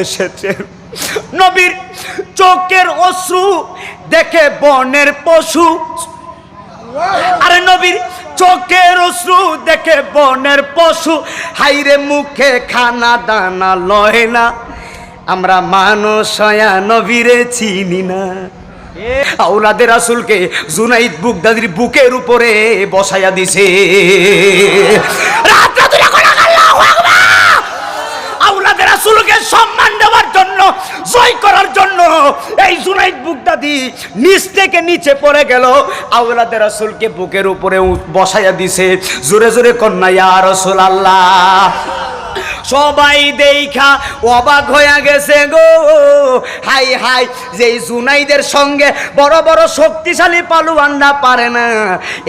এসেছে। নবীর চোখের অশ্রু দেখে বনের পশু, আরে নবীর চোখের অশ্রু দেখে বনের পশু, হাইরে মুখে খানা দানা লয় না, আমরা মানুষ হয়া নবীরে চিনি না। আওলাদে রাসূলকে জুনাইদ বুগদাদির বুকের উপরে বসাইয়া দিছে। আওলাদে রাসূলকে সম্মান দেওয়ার জন্য, জয় করার জন্য এই জুনাইদ বুগদাদি নিচ থেকে নিচে পড়ে গেল, আওলাদে রাসূলকে বুকের উপরে বসাইয়া দিছে। জোরে জোরে কন্যা ইয়া রাসূলুল্লাহ। সবাই দেখা অবাক হয়ে গেছে গো, হাই হাই, যে জুনাইদের সঙ্গে বড় বড় শক্তিশালী পালুয়ানরা পারে না,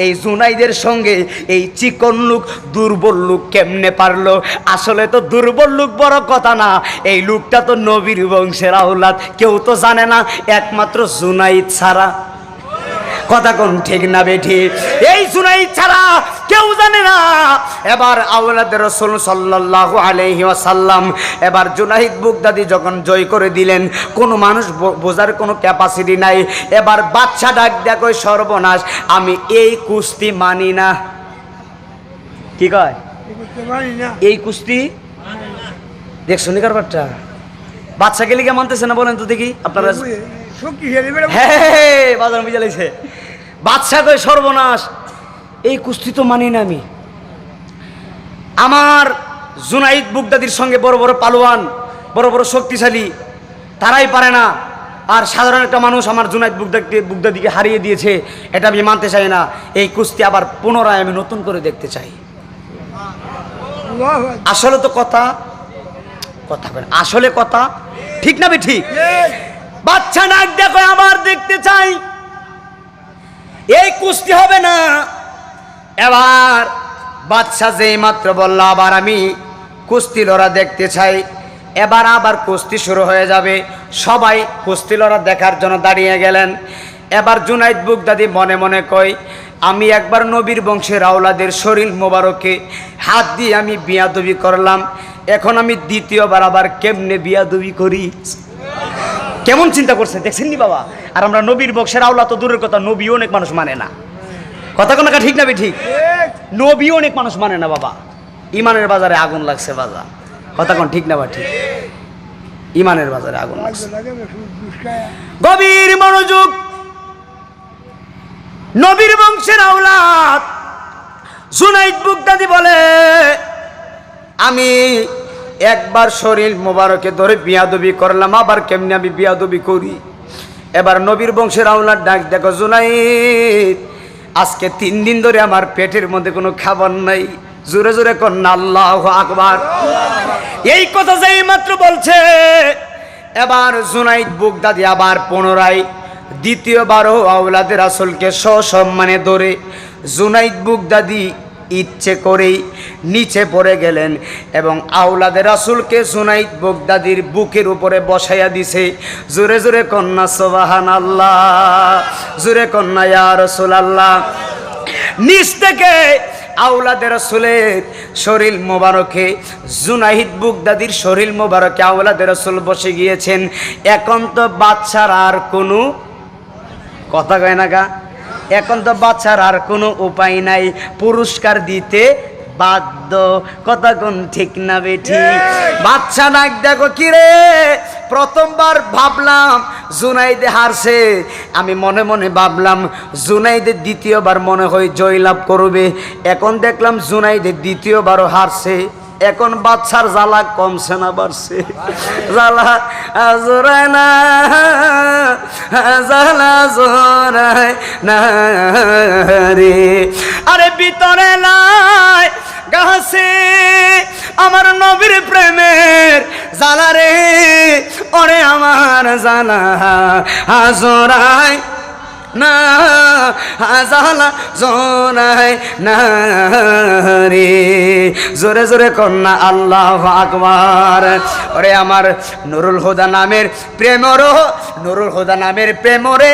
এই জুনাইদের সঙ্গে এই চিকন লোক দুর্বল লোক কেমনে পারলো? আসলে তো দুর্বল লোক বড় কথা না, এই লোকটা তো নবীর বংশের আওলাদ, কেউ তো জানে না একমাত্র জুনাইদ ছাড়া। কথা কোন ঠিক না বেঠি? এই জুনাইদ ছাড়া কেউ জানে না। এবার আওলাদে রাসূল সাল্লাল্লাহু আলাইহি ওয়াসাল্লাম এবার জুনাইদ বুগদাদি যখন জয় করে দিলেন, কোনো মানুষ বোঝার কোনো ক্যাপাসিটি নাই। এবার বাদশা ডাক দেয়া কই, সর্বনাশ, আমি এই কুস্তি মানি না। কি কয়? এই কুস্তি দেখছো নি কারবারটা? বাদশা গেলে কে মানতেছে না বলেন তো দেখি আপনারা? হ্যাঁ, বাজার বুঝাইছে। বাদশা কই, সর্বনাশ, এই কুস্তি তো মানি না আমি। আমার জুনাইদ বুগদাদির সঙ্গে বড় বড় পালোয়ান, বড় বড় শক্তিশালী, তারাই পারে না। আর সাধারণ একটা মানুষ আমার জুনাইদ বুগদাদিকে হারিয়ে দিয়েছে, এটা আমি মানতে চাই না। এই কুস্তি আবার পুনরায় আমি নতুন করে দেখতে চাই। আসলে তো কথা আসলে কথা ঠিক না ঠিক? বাচ্চা নাক দেখো, আবার দেখতে চাই। এই কুস্তি হবে না। এবার বাদশা যেই মাত্র বলল আবার আমি কুস্তি লড়া দেখতে চাই, এবার আবার কুস্তি শুরু হয়ে যাবে। সবাই কুস্তি লড়া দেখার জন্য দাঁড়িয়ে গেলেন। এবার জুনাইদ বুগদাদি মনে মনে কয়, আমি একবার নবীর বংশের আওলাদের শরীর মোবারকে হাত দিয়ে আমি বিয়াদবি করলাম, এখন আমি দ্বিতীয়বার আবার কেমনে বিয়াদবি করি? কেমন চিন্তা করছে দেখছেন নি বাবা? আর আমরা নবীর বংশের আওলা তো দূরের কথা, নবী অনেক মানুষ মানে না। কথা কোন ঠিক না ঠিক? নবী অনেক মানুষ মানে না বাবা। ইমানের বাজারে আগুন লাগছে বাজা। কথা কোন ঠিক না বা ঠিক? ইমানের বাজারে আগুন লাগছে। গভীর মনোযোগ। নবীর বংশের আওলাদ জুনাইদ বুগদাদি বলে, আমি একবার শরীর মোবারকে ধরে বিয়াদবি করলাম, আবার কেমনে আমি বিয়াদবি করি? এবার নবীর বংশের আওলাদ ডাক দেখো, জুনাইদ, আজকে 3 দিন ধরে আমার পেটের মধ্যে কোনো খাবার নাই। জোরে জোরে কন্যা আল্লাহু আকবার। এই কথা যেই মাত্র বলছে, এবার জুনাইদ বুগদাদি আবার পুনরায় দ্বিতীয়বারও আওলাদে রাসূলকে সসম্মানে ধরে জুনাইদ বুগদাদি ইচ্ছে করেই নিচে পড়ে গেলেন এবং আওলাদে রাসূলকে জুনাইদ বুগদাদির বুকের উপরে বসাইয়া দিছে। জোরে জোরে কন্যা সুবহানাল্লাহ, জোরে কন্যা ইয়া রাসূলুল্লাহ। নিচ থেকে আওলাদে রাসূলের শরীর মোবারকে, জুনাইদ বুগদাদির শরীর মোবারকে আওলাদে রাসূল বসে গিয়েছেন। এখন তো বাদশার আর কোনো কথা কয় না গা, এখন তো বাচ্চার আর কোনো উপায় নাই, পুরস্কার দিতে বাধ্য। কথা কোন ঠিক না বেঠি? বাচ্চা নাক দেখো, কিরে, প্রথমবার ভাবলাম জুনাইদে হারছে, আমি মনে মনে ভাবলাম জুনাইদে দ্বিতীয়বার মনে হয় জয়লাভ করবে। এখন দেখলাম জুনাইদে দ্বিতীয়বারও হারছে। এখন বাচ্চার জ্বালা কমছে না বাড়ছে? জ্বালা জোরায় না, জ্বালা জোরায় না রে। আরে ভিতরে নাই গাছে আমার নবীর প্রেমের জ্বালা রে, ওরে আমার জ্বালা জোরায় না হাজালা জোরাই না রে, জোরে জোরে কন্যা আল্লাহু আকবার। ওরে আমার নুরুল হুদা নামের প্রেমর, নুরুল হুদা নামের প্রেমরে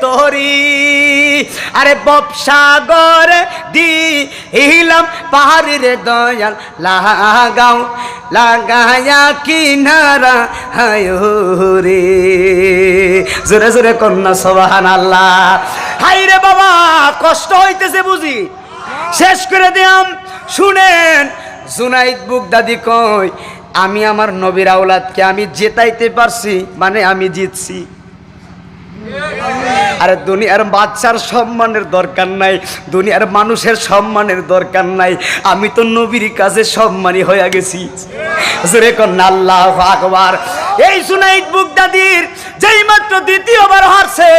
তোরি, আরে বপসাগর দিলাম পাহাড়ি রে দয়াল লাগাও লাগায়া কিনারা হায়রে, জোরে জোরে কন্যা সুবহানাল্লাহ। হাই রে বাবা কষ্ট হইতেছে বুঝি, শেষ করে দিলাম। শুনেন জুনাইদ বুগদাদি কই, আমি আমার নবীর আওলাদকে আমি জেতাইতে পারছি, মানে আমি জিতছি। আরে দুনিয়ার বাচ্চার সম্মানের দরকার নাই, দুনিয়ার মানুষের সম্মানের দরকার নাই, আমি তো নবীর কাছে সম্মানী হয়ে গেছি। জোরে কন্যা আল্লাহু আকবার। এই জুনাইদ বুগদাদির যেই মাত্র দ্বিতীয়বার হারছে,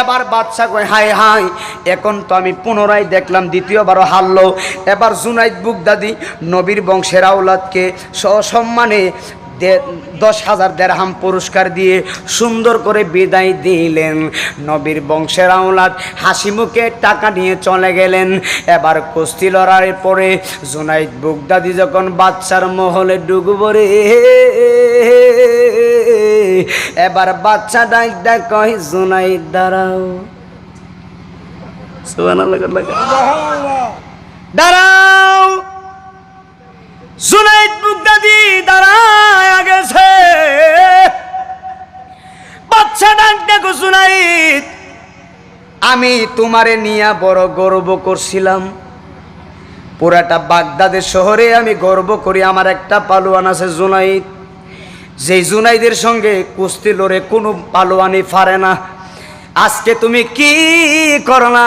এবার বাদশা কয় হাই হাই, এখন তো আমি পুনরায় দেখলাম দ্বিতীয়বারও হারলো। এবার জুনাইদ বুগদাদি নবীর বংশের আওলাদকে সসম্মানে 10,000 দিরহাম পুরস্কার দিয়ে সুন্দর করে বিদায় দিলেন। নবীর বংশের আওলাদ হাসি মুখে টাকা নিয়ে চলে গেলেন। এবার কুস্তি লড়াইয়ের পরে জুনাইদ বুগদাদি যখন বাদশার মহলে ঢুকবো রে, এবার বাচ্চা ডাক ডাক কয় জুনাইদ দাঁড়াও, সুবহানাল্লাহ দাঁড়াও। জুনাইদ বুগদাদি দাঁড়ায় গেছে। বাচ্চা ডাক দেখো জুনাইদ, আমি তোমারে নিয়ে বড় গর্ব করছিলাম, পুরাটা বাগদাদের শহরে আমি গর্ব করি আমার একটা পালোয়ান আছে জুনাইদ, যেই জুনাইদের সঙ্গে কুস্তি লড়ে কোনো পালোয়ানি পারে না। আজকে তুমি কি করলা,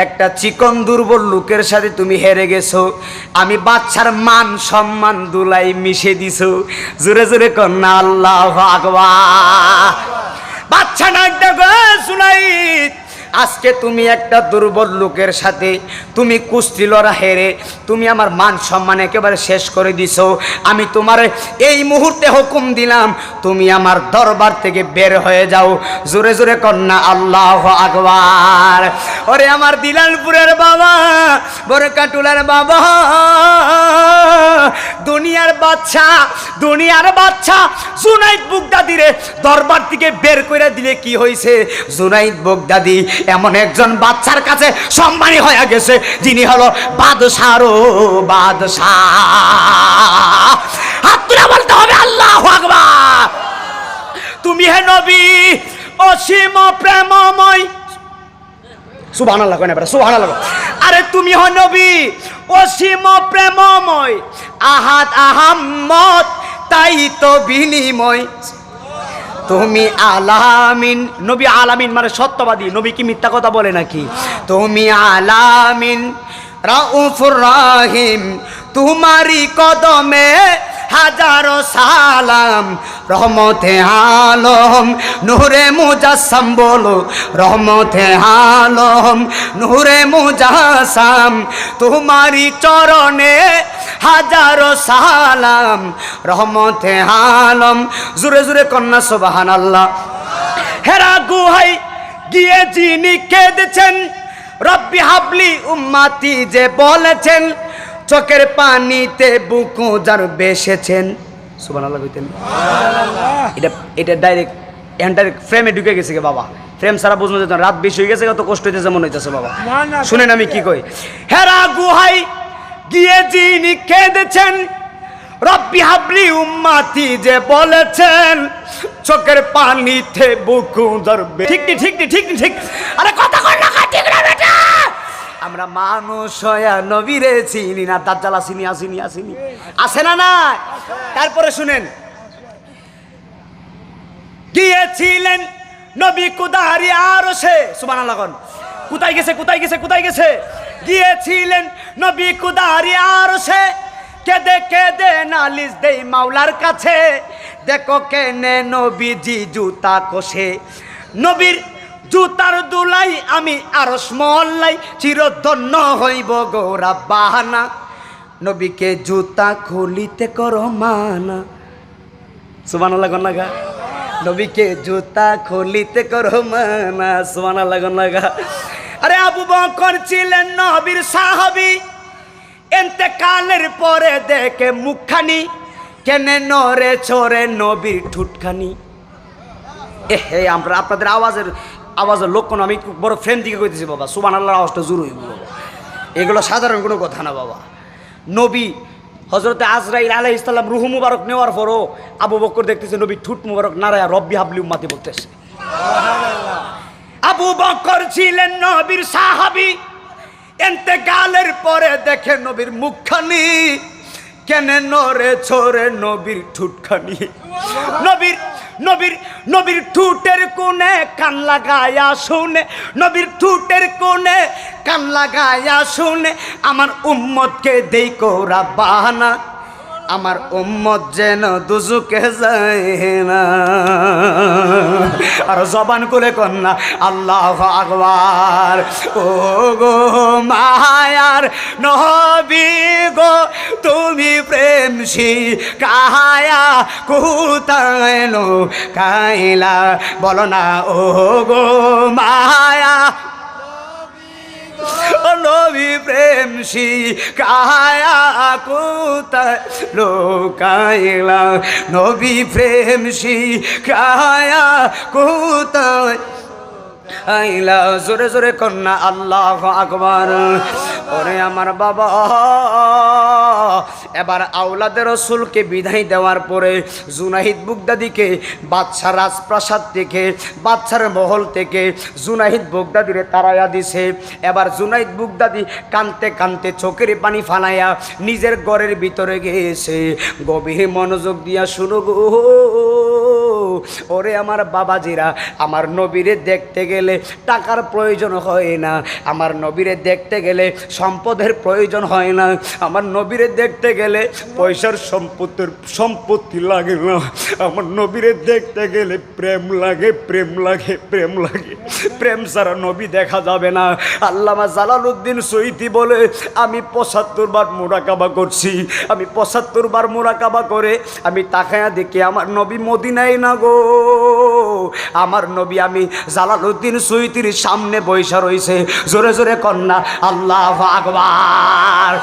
একটা চিকন দুর্বল লোকের সাথে তুমি হেরে গেছো, আমি বাচ্চার মান সম্মান দুলাই মিশে দিছো। জোরে জোরে কন্যা আল্লাহু আকবার। বাচ্চা ডাক দেখো জুনাইদ, আজকে তুমি একটা দুর্বল লোকের সাথে তুমি কুস্তি লড়া হেরে তুমি আমার মান সম্মান একেবারে শেষ করে দিছো। আমি তোমার এই মুহূর্তে হুকুম দিলাম, তুমি আমার দরবার থেকে বের হয়ে যাও। জোরে জোরে কন্যা আল্লাহু আকবার। ওরে আমার দিলালপুরের বাবা, বরকাটুলার বাবা, দুনিয়ার বাচ্চা জুনাইদ বুগদাদিরে দরবার থেকে বের করে দিলে কি হয়েছে? জুনাইদ বুগদাদি এমন একজন বাচ্চার কাছে সম্মানী হয়ে গেছে যিনি হলো বাদশাহরও বাদশাহ। হাত তুলে বলতে হবে আল্লাহু আকবার। তুমি হে নবী অসীম প্রেমময়, সুবহানাল্লাহ কয় না বেটা, সুবহানাল্লাহ। আরে তুমি হ নবী অসীম প্রেমময়, আহাদ আহাম্মদ তাই তো বিনিময়, তুমি আলামিন। নবী আলামিন মানে সত্যবাদী, নবী কি মিথ্যা কথা বলে নাকি? তুমি আলামিন রাউফুর রাহিম, তোমারি কদমে হাজারো সালাম, রহমতে আলম নূরে মুজাসসাম, বলো রহমতে আলম নূরে মুজাসসাম, তোমারি চরণে হাজারো সালাম, রহমতে আলম। জোরে জোরে কন্যা সুবহানাল্লাহ। হেরা গুহাই গিয়ে যিনি কেঁদেছেন, রব্বি হাবলি উম্মতি যে বলেছেন, চোখের পানিতে বুকু যার বেসেছেন, সুবহানাল্লাহ কইতেন। এটা ডাইরেক্ট ফ্রেমে ঢুকে গেছে গে বাবা, ফ্রেম সারা বুঝতে যেত রাত বেশি হয়ে গেছে, কত কষ্ট হইতেছে মনে হইতেছে বাবা। শুনেন আমি কি কই। হেরা গুহাই গিয়ে যিনি কেঁদেছেন, রব্বি হাবলি উম্মতি যে বলেছেন, চোখের পানিতে বুকু ধরবে। ঠিক ঠিক ঠিক ঠিক। আরে কথা কই না, ঠিক না বেটা? আমরা মানুষ হয়া নবীরে চিনি না, দাজ্জাল আসিনি আছে না না? তারপরে শুনেন, গিয়েছিলেন নবী কুদারি আরশে, সুবহানাল্লাহ। কোথায় গেছে? গিয়েছিলেন নবী কুদারি আরশে, কেঁদে কেঁদে নালিশ দেই মাওলার কাছে, দেখো কেনে নবীজি জুতা কষে, নবীর জুতার দুলাই আমি আরশ মহল্লাই চিরধন্য হইব গো রাব্বানা, নবীকে জুতা খুলিতে করো মানা। সুবহানাল্লাহ। নবীকে জুতা খুলিতে করো মানা, সুবহানাল্লাহ লাগা। আরে আবু বকর ছিলেন নবীর সাহাবী, ইন্তেকালের পরে দেখে মুখখানি কেনে নরে চরে নবীর ঠুটখানি। হে আমরা আপনাদের আওয়াজের লক্ষণ আমি বড় ফ্রেন্ড দিকে কইতেছি বাবা, সুবহানাল্লাহর আওয়াজটা জোর হইব বাবা, এগুলো সাধারণ কোনো কথা না বাবা। নবী হযরতে আজরাইল আলাইহিস সালাম রূহ মুবারক নেওয়ার পরও আবু বকর দেখতেছে নবী ঠুট মুবারক নারায়া রব্বি হাবলি উম্মতি বলতেছে। সুবহানাল্লাহ। আবু বকর ছিলেন নবীর সাহাবী, ইন্তেকালের পরে দেখে নবীর মুখখানি কেনে নরে ছোরে নবীর ঠুটখানি। নবীর নবীর নবীর ঠুটের কোণে কান লাগায়া শুনে, নবীর ঠুটের কোণে কান লাগায়া শুনে, আমার উম্মতকে দেই কোরা বাহানা, আমার উম্মত যেন দুজুকে যায় না। আর জবান করে কন্যা আল্লাহু আকবার। ও গো মায়ার নবী গো, তুমি প্রেম শিখায়া কোথায় কাইলা, বলো না ও গো মায়া নবী প্রেম শিখায়া কোথায় লোকাইলা, নবী প্রেম শিখায়া কোথায় আইলা। জোরে জোরে কন্যা আল্লাহু আকবার। ওরে আমার বাবা, এবার আওলাদে রসুলকে বিদায় দেওয়ার পরে জুনাইদ বুগদাদিকে বাদশাহ রাজপ্রাসাদ থেকে, বাদশার মহল থেকে জুনাইদ বুগদাদিরে তাড়াইয়া দিছে। এবার জুনাইদ বুগদাদি কানতে কানতে চোখের পানি ফালাইয়া নিজের ঘরের ভিতরে গিয়েছে। গভীর মনোযোগ দিয়া শুনো গো, ওরে আমার বাবাজিরা, আমার নবীরে দেখতে গেলে টাকার প্রয়োজন হয় না, আমার নবীরে দেখতে গেলে সম্পদের প্রয়োজন হয় না, আমার নবীরে দেখতে গেলে পয়সার সম্পত্তি লাগে না, আমার নবীরে দেখতে গেলে প্রেম লাগে, প্রেম লাগে, প্রেম লাগে। প্রেম ছাড়া নবী দেখা যাবে না। আল্লামা জালালউদ্দিন সৈয়দি বলে, আমি ৭৫ বার মুরাকাবা করছি, আমি ৭৫ বার মুরাকাবা করে আমি তাকায়া দেখি আমার নবী মদিনায় না গো, আমার নবী আমি জালালউদ্দিন সৈয়দির সামনে বৈশা রইছে। জোরে জোরে কন্যা আল্লাহু আকবার।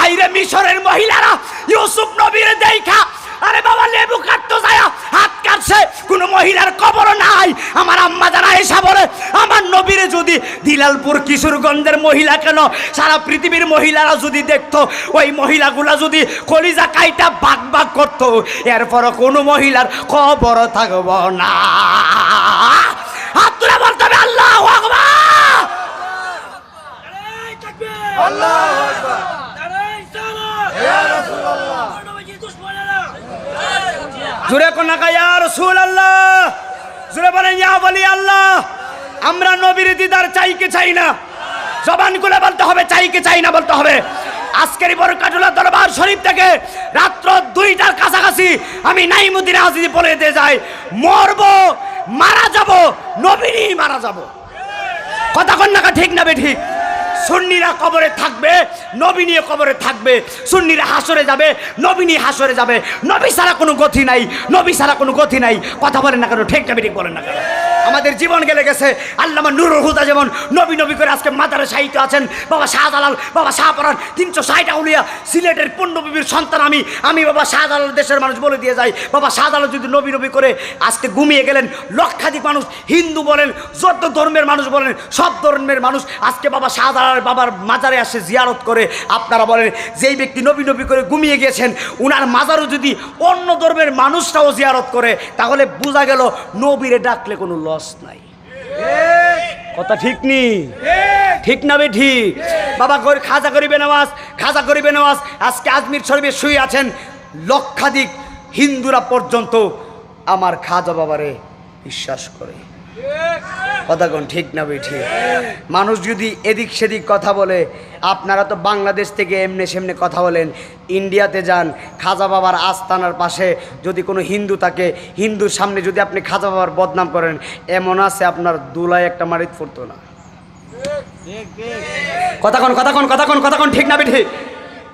আইরে মিশরের মহিলারা ইউসুফ নবীর দেখা, আরে বাবা লেবু কাটতো যায় হাত কাটছে, কোন মহিলার কবর নাই। আমার আম্মা জানা এসে বলে, আমার নবীরে যদি দিলালপুর কিশোরগঞ্জের মহিলা কেন সারা পৃথিবীর মহিলারা যদি দেখতো, ওই মহিলাগুলা যদি কলিজা কাইটা বাগ বাগ করতো, এরপরও কোনো মহিলার কবর থাকব না। হাত তুলে বলতে হবে আল্লাহু আকবার, আল্লাহু আকবার, ইয়া রাসূলুল্লাহ। জোরে কোন না ইয়া রাসূলুল্লাহ, জোরে বলেন ইয়া ওলি আল্লাহ। আমরা নবীর দিদার চাই কি চাই না? জবান খুলে বলতে হবে, চাই কি চাই না বলতে হবে। আজকের বরকাতুল্লাহ দরবার শরীফ থেকে রাত্র 2টার কাছাকাছি আমি নাইমুদ্দিন আজিজি বলে দিয়ে যাই, মরবো, মারা যাব, নবীরই মারা যাব। কথা কন না ঠিক না বেঠিক? সুন্নিরা কবরে থাকবে, নবী নিয়ে কবরে থাকবে, সুন্নিরা হাসরে যাবে, নবী নিয়ে হাসরে যাবে। নবী ছাড়া কোনো গতি নাই, নবী ছাড়া কোনো গতি নাই। কথা বলেন না কেন? ঠিক না বেঠিক বলেন না কেন? আমাদের জীবন গেলে গেছে। আল্লামা নুরুল হুদা যেমন নবী নবী করে আজকে মাজারে সাহিত্য আছেন, বাবা শাহজালাল, বাবা শাহপরান, 360 আউলিয়া, সিলেটের পূর্ণবিবির সন্তান আমি বাবা শাহজালাল দেশের মানুষ বলে দিয়ে যাই, বাবা শাহজালাল যদি নবী নবী করে আজকে ঘুমিয়ে গেলেন, লক্ষাধিক মানুষ, হিন্দু বলেন, যত ধর্মের মানুষ বলেন, সব ধর্মের মানুষ আজকে বাবা শাহজালাল বাবার মাজারে আসে জিয়ারত করে। আপনারা বলেন, যেই ব্যক্তি নবী নবী করে ঘুমিয়ে গেছেন, উনার মাজারও যদি অন্য ধর্মের মানুষটাও জিয়ারত করে, তাহলে বোঝা গেল নবীরে ডাকলে কোনো লস নাই। কথা ঠিক নি? ঠিক না বে ঠিক? বাবা খাজা করিবে নামাজ, খাজা করিবে নামাজ। আজকে আজমির শরীফে শুয়ে আছেন লক্ষাধিক হিন্দুরা পর্যন্ত আমার খাজা বাবারে বিশ্বাস করে। কথা কোন ঠিক না বে ঠিক? মানুষ যদি এদিক সেদিক কথা বলে, আপনারা তো বাংলাদেশ থেকে এমনি সেমনি কথা বলেন, ইন্ডিয়াতে যান, খাজা বাবার আস্তানার পাশে যদি কোনো হিন্দু থাকে, হিন্দুর সামনে যদি আপনি খাজা বাবার বদনাম করেন, এমন আছে আপনার দুলায় একটা মারিত পড়তো না। কথা কোন কথা কোন কথা কোন কথা কোন ঠিক না বে ঠিক?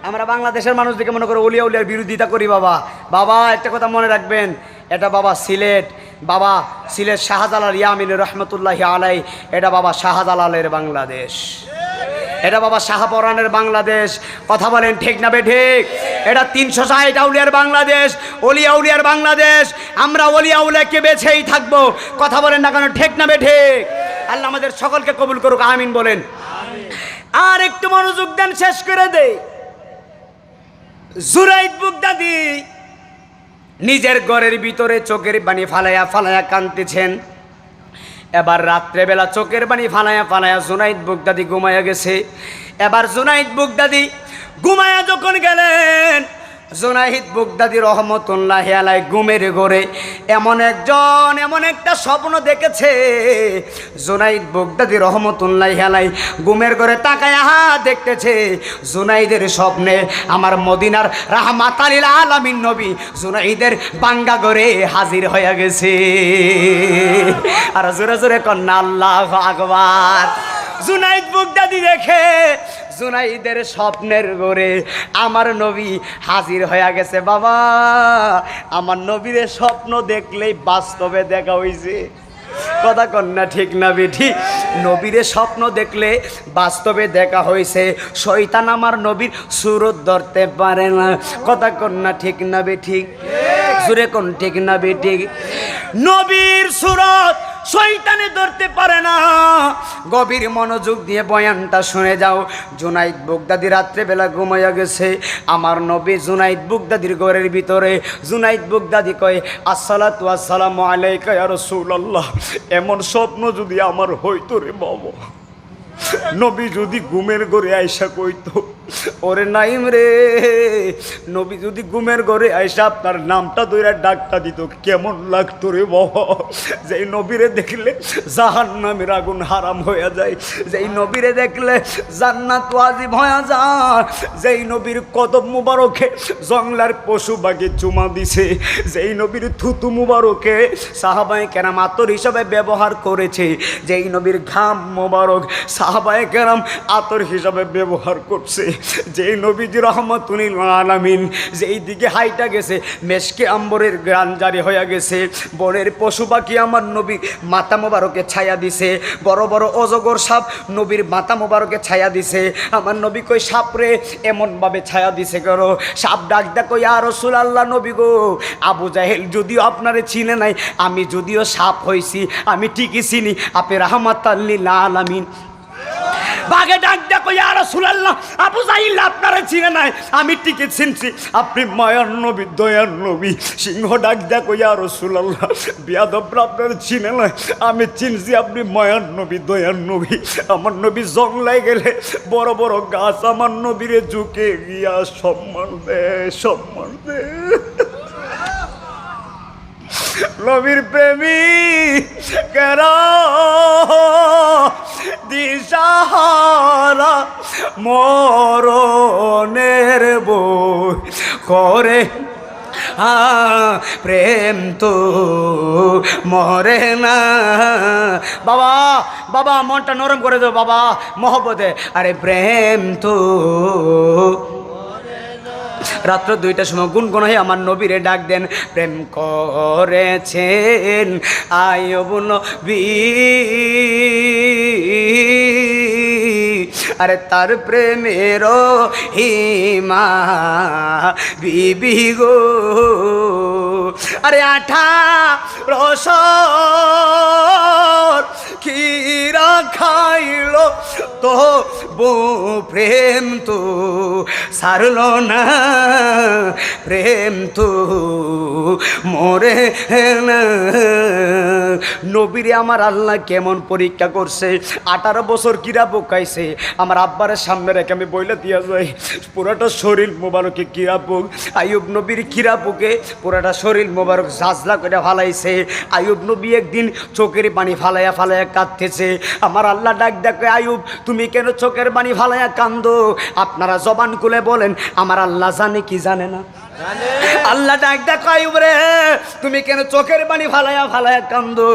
আমরা বাংলাদেশের মানুষ দিকে মনে করো উলিয়া উলিয়ার বিরোধিতা করি। বাবা বাবা একটা কথা মনে রাখবেন, এটা বাবা সিলেট, বাবা সিলেট শাহজালাল ইয়ামিন রহমতুল্লাহি আলাই, এটা বাবা শাহজালালের বাংলাদেশ, এটা বাবা শাহপরানের বাংলাদেশ। কথা বলেন ঠিক না বেঠিক? এটা 360 আউলিয়ার বাংলাদেশ, অলিয়া উলিয়ার বাংলাদেশ। আমরা অলিয়া উলিয়াকে বেছেই থাকবো। কথা বলেন না কেন? ঠিক না বেঠিক? আল্লাহ আমাদের সকলকে কবুল করুক, আমিন বলেন। আর একটু মনোযোগ দেন, শেষ করে দে। জুনাইদ বাগদাদি নিজের ঘরের ভিতরে চোখের পানি ফালাইয়া ফালাইয়া কাঁদতেছেন। এবার রাত্রেবেলা চোখের পানি ফালাইয়া ফালাইয়া জুনাইদ বাগদাদি ঘুমাইয়া গেছে। এবার জুনাইদ বাগদাদি ঘুমাইয়া যখন গেলেন, জুনাইদ বাগদাদি রহমতুল্লাহি আলাইহি ঘুমের ঘরে এমন একটা স্বপ্ন দেখেছে। জুনাইদ বাগদাদি রহমতুল্লাহি আলাইহি ঘুমের ঘরে তাকায়া দেখতেছে, জুনাইদের স্বপ্নে আমার মদিনার রাহমাতাল লিল আলামিন নবী জুনাইদের বাঙ্গা ঘরে হাজির হয়ে গেছে। আর জোরে জোরে কন্যা আল্লাহু আকবার। জুনাইদ বাগদাদি দেখে জুনাইদের স্বপ্নের ঘরে আমার নবী হাজির হয়ে গেছে। বাবা, আমার নবীর স্বপ্ন দেখলেই বাস্তবে দেখা হইছে। কথা কন্যা ঠিক না বেঠি? নবীর স্বপ্ন দেখলে বাস্তবে দেখা হয়েছে। শয়তান আমার নবীর সুরত ধরতে পারে না। কথা কন্যা ঠিক না বেঠি? জুরে কোন ঠিক না বেঠি? নবীর সুরত শয়তানে ধরতে পারে না। গভীর মনোযোগ দিয়ে বয়ানটা শুনে যাও। জুনাইদ বাগদাদি রাত্রেবেলা ঘুমাইয়া গেছে। আমার নবী জুনাইদ বাগদাদির ঘরের ভিতরে। জুনাইদ বাগদাদি কয়, আসসালাতু আসসালামু আলাইকা ইয়া রাসূলুল্লাহ। এমন স্বপ্ন যদি আমার হইতো রে বাবা, নবী যদি ঘুমের ঘরে আয়সা কইতো, ওরে নাইম রে, নবী যদি ঘুমের ঘরে আয়সা আপনার নামটা ধরে ডাকটা দিত, কেমন লাগতো রে বাবা। যেই নবীরে দেখলে জাহান্নামের আগুন হারাম হয়ে যায়, যেই নবীরে দেখলে জান্নাত ওয়াজিব হয়ে যায়, যেই নবীর কদম মুবারকে জংলার পশু বাগে চুমা দিছে, যেই নবীর থুতু মুবারকে সাহাবায়ে কেরাম আতর হিসাবে ব্যবহার করেছে, যেই নবীর ঘাম মুবারক সাহাবায়ে কেরাম আতর হিসাবে ব্যবহার করছে, যেই নবীজি রহমাতুল লিল আলামিন যেই দিকে হাইটা গেছে মেশকে আম্বরের গ্রান জারি হয়ে গেছে। বনের পশু পাখি আমার নবী মাথা মোবারকে ছায়া দিছে। বড় বড় অজগর সাপ নবীর মাথা মোবারকে ছায়া দিছে। আমার নবী কই সাপরে এমনভাবে ছায়া দিছে করো, সাপ ডাক দেখো ইয়া রাসূলুল্লাহ, নবী গো, আবু জাহেল যদিও আপনারে চিনে নাই, আমি যদিও সাপ হইছি, আমি ঠিকই চিনি আপনি রাহমাতাল লিল আলামিন। বাগে ডাক দেখো ইয়া রাসূলুল্লাহ, আবু জাহিল আপনারা চিনে নাই, আমি ঠিকই চিনছি আপনি মায়ার নবী, দয়ার নবী। সিংহ ডাক দেখো ইয়া রাসূলুল্লাহ, বিয়াদবরা আপনারা চিনে নাই, আমি চিনছি আপনি মায়ার নবী, দয়ার নবী। আমার নবী জংলায় গেলে বড় বড় গাছ আমার নবীরে ঝুঁকে গিয়া সম্মান দে, সম্মান দে। নবীর প্রেমী কেরা দিশাহারা মরণের বই করে, প্রেম তো মরে না। বাবা বাবা মনটা নরম করে দাও বাবা, মহব্বতে। আরে প্রেম তো রাত্র 2টার সময় গুনগুন হয়ে আমার নবীরে ডাক দেন। প্রেম করেছেন আইয়ুব নবী, আরে তার প্রেমের হিমা বিবি গো, আরে 18 বছর কিরা খাইল তো প্রেম তো সারল না, প্রেম তো মরে না। নবীরে আমার আল্লাহ কেমন পরীক্ষা করছে। 18 বছর কিরা পোকাইছে। আমার আব্বারের সামনে রেখে আমি বইলে দিয়া যাই, পুরাটা শরীর মোবারকে কিরা পোক। আইয়ুব নবীর কিরা পোকে পুরাটা শরীর মোবারক ঝাঁঝলা করে ফালাইছে। আইয়ুব নবী একদিন চোখের পানি ফালাইয়া ফালাইয়া কাঁদতেছে। আমার আল্লাহ ডাক ডাকে, আইয়ুব তুমি কেন চোখের পানি ফালাইয়া কান্দো? আপনারা জবান খুলে বলেন, আমার আল্লাহ জানে কি জানে না? আল্লাহ ডাক দেখো আইয়ুব রে, তুমি কেন চোখের পানি ফালায়া ফালায়া কান্দো?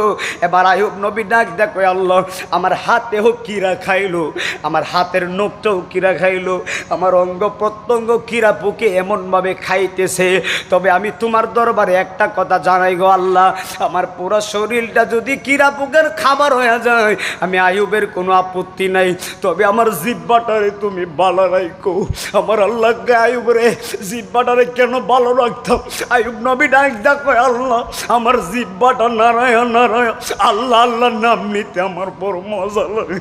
এবার আইয়ুব নবী ডাক দেখো, আল্লাহ আমার হাতেও কিরা খাইলো, আমার হাতের নখটাও কিরা খাইলো, আমার অঙ্গ প্রত্যঙ্গ কিরা পুকে এমনভাবে খাইতেছে। তবে আমি তোমার দরবারে একটা কথা জানাই গো আল্লাহ, আমার পুরো শরীরটা যদি কিরা পুকের খাবার হয়ে যায় আমি আইয়ুবের কোনো আপত্তি নাই, তবে আমার জিহ্বাটারে তুমি ভালো রাখো। আমার আল্লাহকে আইয়ুব রে জিহ্বাটারে কেন ভালো রাখতাম? আইয়ুব নবী ডাক দেখো, আল্লাহ আমার জিহ্বাটা নারায়ণ নারায়ণ, আল্লাহ আল্লাহ নাম নিতে আমার বড় মজা লাগে।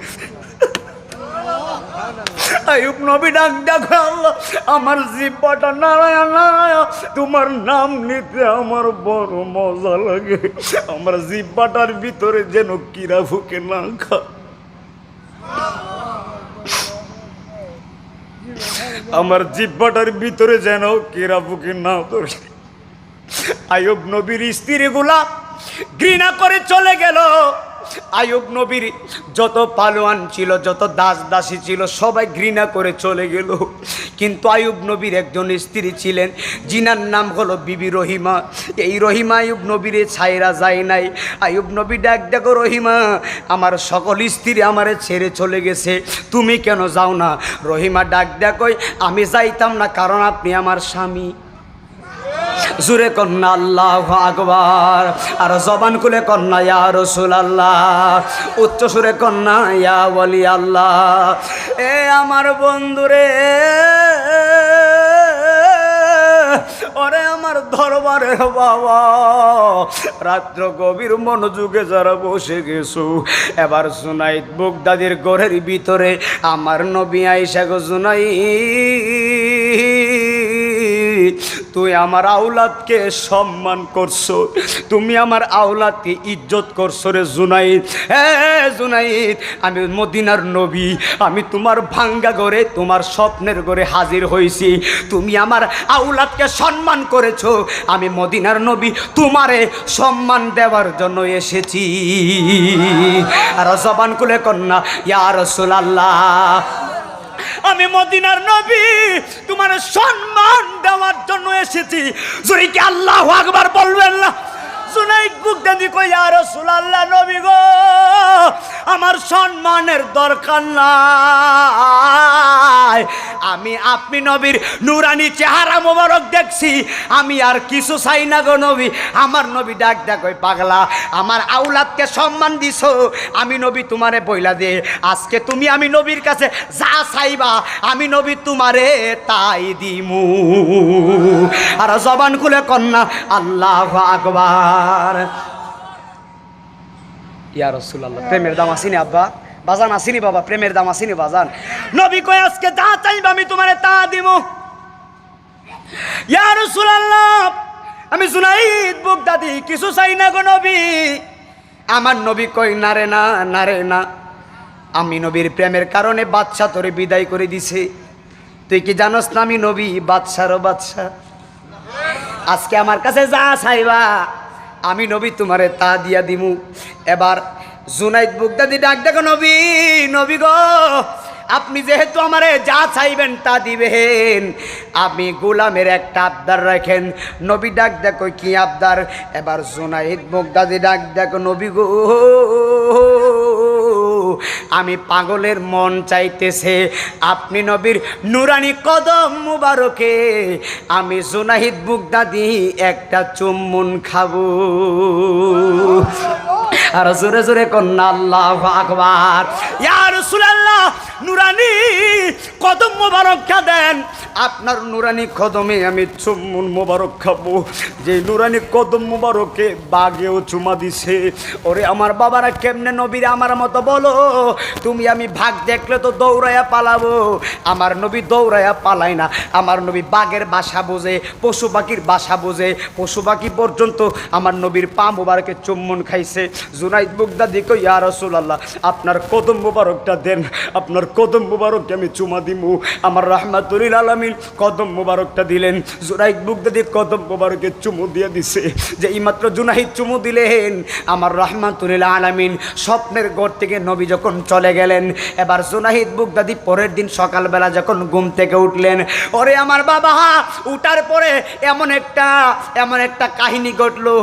আইয়ুব নবী ডাক দেখো, আল্লাহ আমার জিহ্বাটা নারায়ণ নারায়ণ, তোমার নাম নিতে আমার বড় মজা লাগে। আমার জিহ্বাটার ভিতরে যেন কিরা ফুকে না খা, আমার জিহ্বাটার ভিতরে যেন কিরা ফুকে না ধরে। আইয়ুব নবীর স্ত্রীগুলা ঘৃণা করে চলে গেল। আইয়ুব নবীর যত পালোয়ান ছিল, যত দাস দাসী ছিল, সবাই ঘৃণা করে চলে গেল। কিন্তু আইয়ুব নবীর একজন স্ত্রী ছিলেন, জিনার নাম হলো বিবি রহিমা। এই রহিমা আইয়ুব নবীরে ছাইরা যায় নাই। আইয়ুব নবী ডাক দেখো, রহিমা আমার সকল স্ত্রী আমারে ছেড়ে চলে গেছে, তুমি কেন যাও না? রহিমা ডাক দেখো, আমি যাইতাম না, কারণ আপনি আমার স্বামী। জুরে কন্যা আল্লাহু আকবার, আর জবান খুলে কন্যা ইয়া রাসূলুল্লাহ, উচ্চ সুরে কন্যা ইয়া ওয়ালি আল্লাহ। এ আমার বন্ধুরে, ওরে আমার দরবারের বাবা, রাত্র গভীর মনোযোগে যারা বসে গেছো, এবার জুনাইদ বাগদাদির ঘরের ভিতরে আমার নবী আয়েশা গো, জুনাইদ তুই আমার আওলাদকে সম্মান করছো, তুমি আমার আওলাদকে ইজ্জত করছো রে জুনাইদ। হ্যাঁ জুনাইদ, আমি মদিনার নবী, আমি তোমার ভাঙ্গা ঘরে, তোমার স্বপ্নের ঘরে হাজির হয়েছি। তুমি আমার আওলাদকে সম্মান করেছো, আমি মদিনার নবী তোমারে সম্মান দেওয়ার জন্য এসেছি। আর জবান খুলে কন্যা ইয়া রাসূলুল্লাহ, আমি মদিনার নবী তোমার সম্মান দেওয়ার জন্য এসেছি। যদি কি আল্লাহু আকবার বলবেন না? জুনাইদ বাগদাদি কই, ইয়া রাসূলুল্লাহ নবী গো, আমার সম্মানের দরকার নাই, আমি আপনি নবীর নুরানি চেহারা মোবারক দেখছি, আমি আর কিছু চাই না গো নবী। আমার নবী ডাক ডাক ওই পাগলা, আমার আওলাদকে সম্মান দিছো, আমি নবী তোমারে বইলা দে, আজকে তুমি আমি নবীর কাছে যা চাইবা আমি নবী তোমারে তাই দিমু। আর জবান খুলে কন্যা আল্লাহু আকবার। ইয়া রাসূলুল্লাহ, প্রেমের দাম আসিনি আব্বা, বাজান আসিনি বাবা, প্রেমের দাম আসিনি বাজান। নবী কই আজকে যা চাইবা আমি তোমারে তা দিমু। ইয়া রাসূলুল্লাহ, আমি জুনাইদ বাগদাদি কিছু চাই না গো নবী। আমার নবী কই, না রে না, না রে না, আমি নবীর প্রেমের কারণে বাদশা তোরে বিদায় করে দিছে। তুই কি জানোস না আমি নবী বাদশারও বাদশা? আজকে আমার কাছে যা চাইবা আমি নবী তোমারে তা দিয়া দিমু। এবার জুনাইদ বাগদাদি ডাক দেখো, নবী নবী গো, আপনি যেহেতু আমারে যা চাইবেন তা দিবেন, আমি গোলামের একটা আবদার রাখেন। নবী ডাক দেখো, কি আবদার? এবার জুনাইদ বাগদাদি ডাক দেখো, নবী গো, আমি পাগলের মন চাইতেছে আপনি নবীর নুরানি কদম মুবারকে আমি জুনাইদ বাগদাদি একটা চুম্বন খাবো। আর জোরে জোরে কন্যা আল্লাহু আকবার। ইয়া রাসূলুল্লাহ, নুরানি কদম মুবারক দেন, আপনার নুরানি কদমে আমি চুম্বন মুবারক খাবো। যে নুরানি কদম মুবারকে বাগেও চুমা দিছে। ওরে আমার বাবারা, কেমনে নবীরে আমার মতো বলো? তুমি আমি ভাগ দেখলে তো দৌড়াইয়া পালাবো, আমার নবী দৌড়াইয়া পালাই না। আমার নবী বাঘের বাসা বোঝে, পশু পাখির বাসা বোঝে, পশু পাখি পর্যন্ত আমার নবীর পা মুবারকে চুম্বন খাইছে। জুনাইদ বাগদাদি কই, ইয়া রাসূলুল্লাহ, আপনার কদম মুবারকটা দেন, আপনার কদম মুবারককে আমি চুমা দিমু। আমার রাহমাতুল আলামিন আলামিন কদম মোবারকটা দিলেন। জুনাইদ বুগদাদি কদম মোবারকে চুমু দিয়ে দিছে। যে এইমাত্র জুনাইদ চুমু দিলেন, আমার রহমাতুল আলামিন স্বপ্নের ঘর থেকে নবী যখন চলে গেলেন, এবার জুনাইদ বুগদাদি পরের দিন সকালবেলা যখন ঘুম থেকে উঠলেন, ওরে আমার বাবা, উঠার পরে এমন একটা কাহিনী ঘটলো।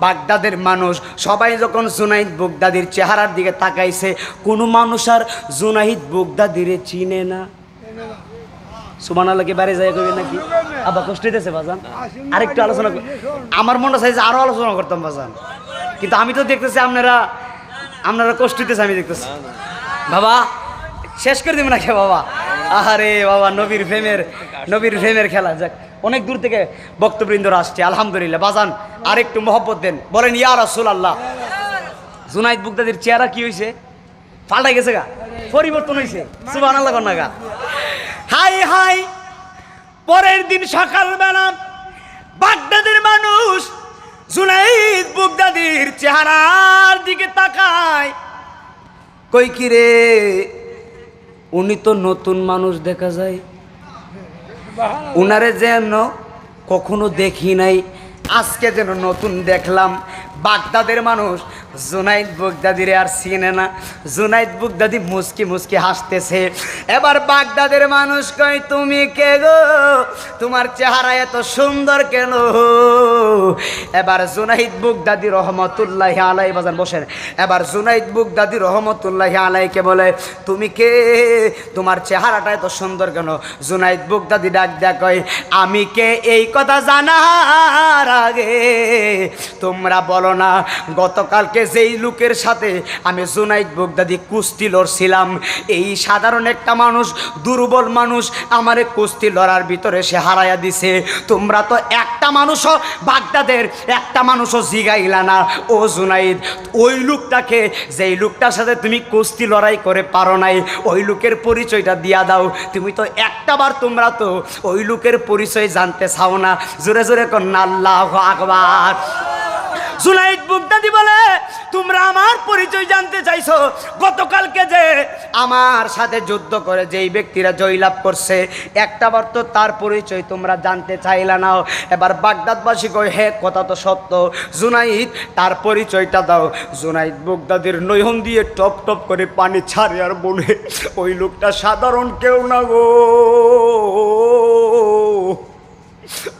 বাগদাদের মানুষ সবাই যখন জুনাইদ বুগদাদির চেহারার দিকে তাকাইছে, কোনো মানুষ আর জুনাইদ বুগদাদিরে চিনে না। সুবহানাল্লাহকে বাইরে যায় কইবে নাকি? আবার কষ্ট হইতেছে বাজান, আরেকটু আলোচনা। আমার মনটা চাইছে আরো আলোচনা করতাম বাজান, কিন্তু আমি তো দেখতেছি আপনারা কষ্ট হইতেছে, আমি দেখতেছি। বাবা শেষ করে দিব নাকি বাবা? আরে বাবা, নবীর প্রেমের খেলা। যাক, অনেক দূর থেকে বক্তবৃন্দরা আসছে, আলহামদুলিল্লাহ। বাজান আরেকটু মহব্বত দেন, বলেন ইয়া রাসূলুল্লাহ। জুনাইদ বুগদাদির চেহারা কি হয়েছে? পাল্টাই গেছে গা, পরিবর্তন হয়েছে। সুবহানাল্লাহ কন্যা গা। হাই হাই, পরের দিন সকালবেলা বাগদাদের মানুষ জুনাইদ বুগদাদির চেহারার দিকে তাকায়, কই কি রে, উনি তো নতুন মানুষ দেখা যায়, উনারে যেন কখনো দেখি নাই, আজকে যেন নতুন দেখলাম। বাগদাদের মানুষ জুনাইদ বুগদাদিরে আর চিনে না। জুনাইদ বুগদাদি মুস্কি মুস্কি হাসতেছে। এবার বাগদাদের মানুষ কয়, তুমি কে গো, তোমার চেহারা এত সুন্দর কেন? এবার জুনাইদ বুগদাদি রহমতুল্লাহি আলাইহি, বাজান বসেন। এবার জুনাইদ বুগদাদি রহমতুল্লাহি আলাইহিকে বলে, তুমি কে, তোমার চেহারাটা এত সুন্দর কেন? জুনাইদ বুগদাদি ডাক দেয়া কয়, আমি কে এই কথা জানার আগে তোমরা বলো না, গতকালকে যেই লোকের সাথে আমি জুনাইদ বুগদাদি কুস্তি লড়ছিলাম, এই সাধারণ একটা মানুষ, দুর্বল মানুষ, আমারে কুস্তি লড়ার ভিতরে সে হারাইয়া দিছে। তোমরা তো একটা মানুষও, বাগদাদের একটা মানুষও জিগাইলা না। ও জুনাইদ, ওই লোকটাকে, যেই লোকটার সাথে তুমি কুস্তি লড়াই করে পারো নাই, ওই লোকের পরিচয়টা দিয়া দাও। তুমি তো একটাবার, তোমরা তো ওই লোকের পরিচয় জানতে চাও না। জোরে জোরে কন্যা আল্লাহু আকবার। জুনাইদ বুগদাদি বলে, তোমরা আমার পরিচয় জানতে চাইছো? গতকালকে যে আমার সাথে যুদ্ধ করে যেই ব্যক্তিরা জয়লাভ করছে, একটাবার তো তার পরিচয় তোমরা জানতে চাইলা না। এবার বাগদাদবাসী কয়, হ্যাঁ কথা তো সত্য, জুনাইদ তার পরিচয়টা দাও। জুনাইদ বুগদাদির নয়ন দিয়ে টপ টপ করে পানি ছাড়ে আর বলে, ওই লোকটা সাধারণ কেউ না গো,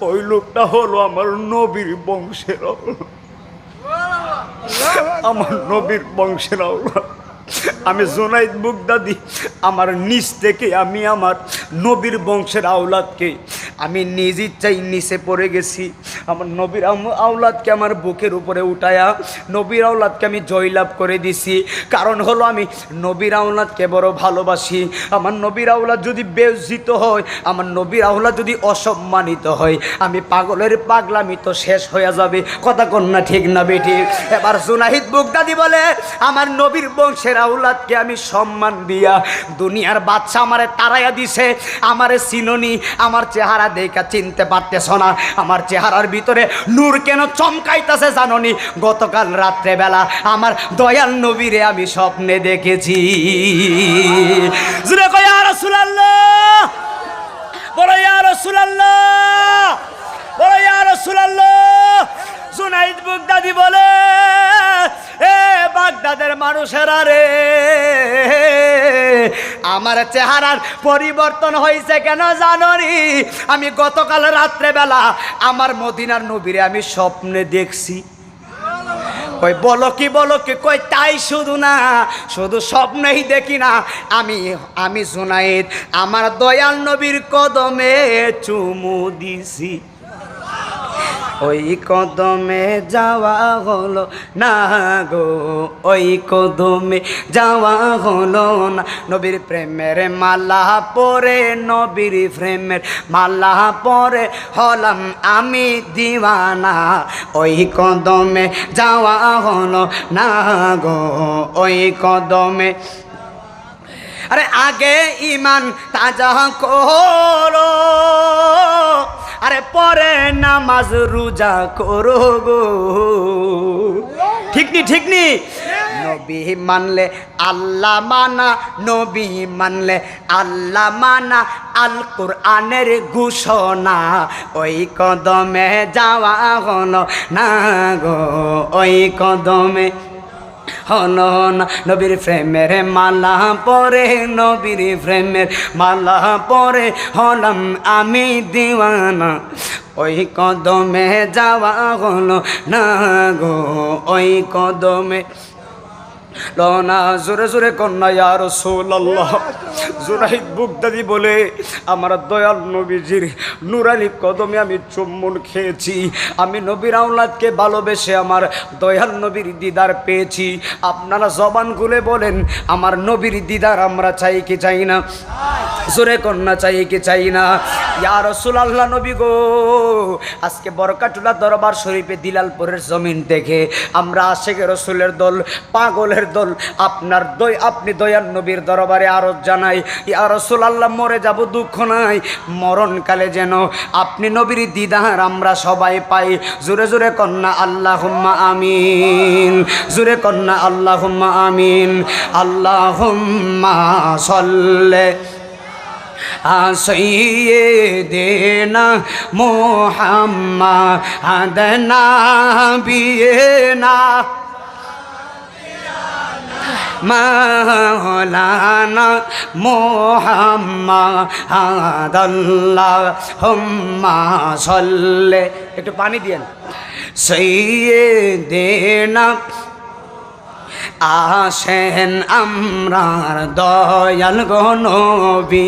ওই লোকটা হলো আমার নবীর বংশের, আমার নবীর বংশের আওলাদ। আমি জুনাইদ বুগদাদি আমার নিজ থেকে আমি আমার নবীর বংশের আওলাদকে আমি নিজ ইচ্ছায় নিচে পড়ে গেছি। আমার নবীর আওলাদকে আমার বুকের উপরে উঠায়া নবীর আওলাদকে আমি জয়লাভ করে দিছি। কারণ হলো আমি নবীর আওলাদকে বড় ভালোবাসি। আমার নবীর আওলাদ যদি বেইজ্জত হয়, আমার নবীর আওলাদ যদি অসম্মানিত হয়, আমি পাগলের পাগলামি তো শেষ হয়ে যাবে। কথা কন্যা ঠিক না বেঠিক? এবার জুনাইদ বুগদাদি বলে, আমার নবীর বংশের আওলাদকে আমি সম্মান দিয়া দুনিয়ার বাদশা আমারে তাড়াইয়া দিছে। আমারে চিননি, আমার চেহারা দেখা চিনতে পারতেছ না, আমার চেহারার ভিতরে নূর কেন চমকাইতেছে জাননি? গতকাল রাত্রে বেলা আমার দয়াল নবীরে আমি স্বপ্নে দেখেছি। জুরে কয় ইয়া রাসূলুল্লাহ, বলো ইয়া রাসূলুল্লাহ, বলো ইয়া রাসূলুল্লাহ। জুনাইদ বুগদাদি বলে, এ বাগদাদের মানুষেরা রে, আমার চেহারার পরিবর্তন হয়েছে কেন জানোনি? আমি গতকাল রাত্রে বেলা আমার মদিনার নবীরে আমি স্বপ্নে দেখছি। কই বলো কি কই তাই শুধু না, শুধু স্বপ্নেই দেখি না, আমি জুনাইদ আমার দয়াল নবীর কদমে চুমু দিছি। ওই কদমে যাওয়া হলো না গো, ওই কদমে যাওয়া হলো না। নবীর প্রেমের মালা পরে, নবীর প্রেমের মালা পরে হলাম আমি দিওয়ানা। ওই কদমে যাওয়া হলো না গো, ওই কদমে। আরে আগে ইমান তাজা করো, আরে পরে নামাজ রোজা করো গো। ঠিক নি নবী মানলে আল্লাহ মানা, নবী মানলে আল্লাহ মানা, আল কোরআনের ঘোষণা, ওই কদমে যাওয়া হলো না গো, ওই কদমে হলো না। নবীর প্রেমের মালা পরে, নবীর প্রেমের মালা পরে হলাম আমি দিওয়ানা, ওই কদমে যাওয়া হলো না গো, ওই কদমে লনা। জোরে জোরে কন্যা ইয়া রাসূলুল্লাহ। জুনাইদ বুগদাদি বলে আমার দয়াল নবীজির নুরানি কদমে আমি চুম্বন খেয়েছি, আমি নবীর আওলাদকে ভালোবেসে আমার দয়াল নবীর দিদার পেয়েছি। আপনারা জবান খুলে বলেন আমার নবীর দিদার আমরা চাই কি চাই না? জোরে কন্যা চাই কি চাই না? ইয়া রাসূলুল্লাহ নবী গো, আজকে বরকাতুল্লাহ দরবার শরীফে দিলালপুরের জমিন থেকে আমরা আশিকে রাসূলের দল, পাগলের দল আপনার আপনি দয়াল নবীর দরবারে আরজ জানাই, ইয়া রাসূলুল্লাহ মরে যাব দুঃখ নাই, মরণকালে যেন আপনি নবীর দিদার আমরা সবাই পাই। জোরে জোরে কন্যা আল্লাহুম্মা আমিন, জোরে কন্যা আল্লাহুম্মা আমিন। আল্লাহুম্মা সাল্লি সাইয়্যিদিনা মুহাম্মাদ নাবিয়িনা মাওলানা মুহাম্মাদ আল্লাহুম্মা সাল্লি, একটু পানি দিয়েন, সাইয়্যিদিনা। আসেন আমরার দয়াল গো নবী,